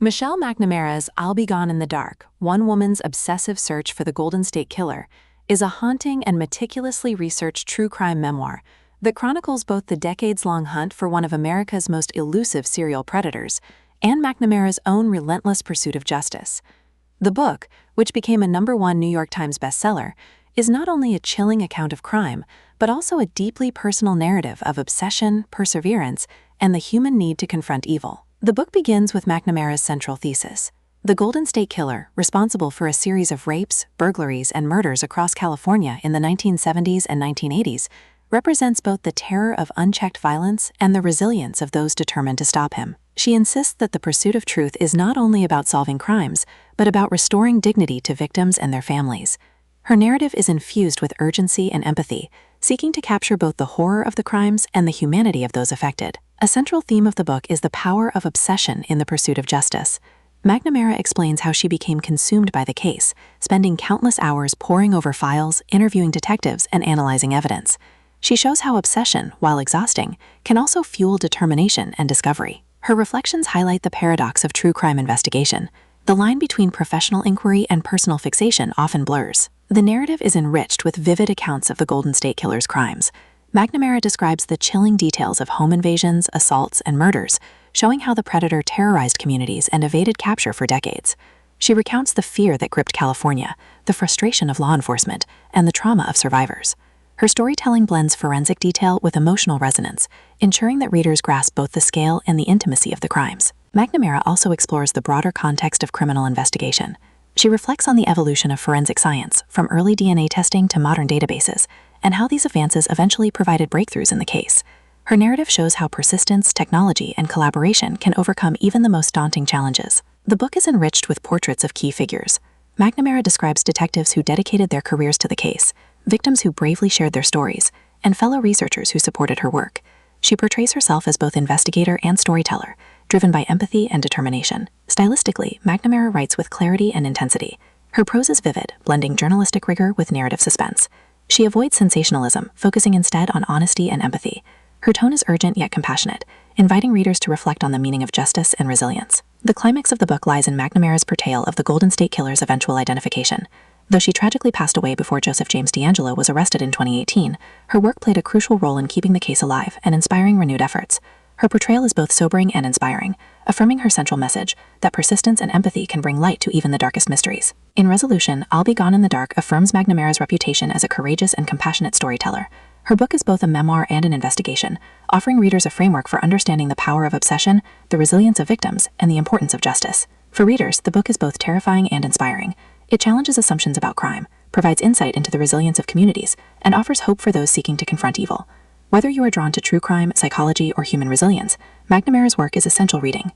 Michelle McNamara's I'll Be Gone in the Dark, One Woman's Obsessive Search for the Golden State Killer, is a haunting and meticulously researched true crime memoir that chronicles both the decades-long hunt for one of America's most elusive serial predators and McNamara's own relentless pursuit of justice. The book, which became a #1 New York Times bestseller, is not only a chilling account of crime, but also a deeply personal narrative of obsession, perseverance, and the human need to confront evil. The book begins with McNamara's central thesis. The Golden State Killer, responsible for a series of rapes, burglaries, and murders across California in the 1970s and 1980s, represents both the terror of unchecked violence and the resilience of those determined to stop him. She insists that the pursuit of truth is not only about solving crimes, but about restoring dignity to victims and their families. Her narrative is infused with urgency and empathy, seeking to capture both the horror of the crimes and the humanity of those affected. A central theme of the book is the power of obsession in the pursuit of justice. McNamara explains how she became consumed by the case, spending countless hours poring over files, interviewing detectives, and analyzing evidence. She shows how obsession, while exhausting, can also fuel determination and discovery. Her reflections highlight the paradox of true crime investigation. The line between professional inquiry and personal fixation often blurs. The narrative is enriched with vivid accounts of the Golden State Killer's crimes. McNamara describes the chilling details of home invasions, assaults, and murders, showing how the predator terrorized communities and evaded capture for decades. She recounts the fear that gripped California, the frustration of law enforcement, and the trauma of survivors. Her storytelling blends forensic detail with emotional resonance, ensuring that readers grasp both the scale and the intimacy of the crimes. McNamara also explores the broader context of criminal investigation. She reflects on the evolution of forensic science, from early DNA testing to modern databases, and how these advances eventually provided breakthroughs in the case. Her narrative shows how persistence, technology, and collaboration can overcome even the most daunting challenges. The book is enriched with portraits of key figures. McNamara describes detectives who dedicated their careers to the case, victims who bravely shared their stories, and fellow researchers who supported her work. She portrays herself as both investigator and storyteller, driven by empathy and determination. Stylistically, McNamara writes with clarity and intensity. Her prose is vivid, blending journalistic rigor with narrative suspense. She avoids sensationalism, focusing instead on honesty and empathy. Her tone is urgent yet compassionate, inviting readers to reflect on the meaning of justice and resilience. The climax of the book lies in McNamara's portrayal of the Golden State Killer's eventual identification. Though she tragically passed away before Joseph James DeAngelo was arrested in 2018, her work played a crucial role in keeping the case alive and inspiring renewed efforts. Her portrayal is both sobering and inspiring, affirming her central message that persistence and empathy can bring light to even the darkest mysteries. In resolution, I'll Be Gone in the Dark affirms McNamara's reputation as a courageous and compassionate storyteller. Her book is both a memoir and an investigation, offering readers a framework for understanding the power of obsession, the resilience of victims, and the importance of justice. For readers, the book is both terrifying and inspiring. It challenges assumptions about crime, provides insight into the resilience of communities, and offers hope for those seeking to confront evil. Whether you are drawn to true crime, psychology, or human resilience, McNamara's work is essential reading.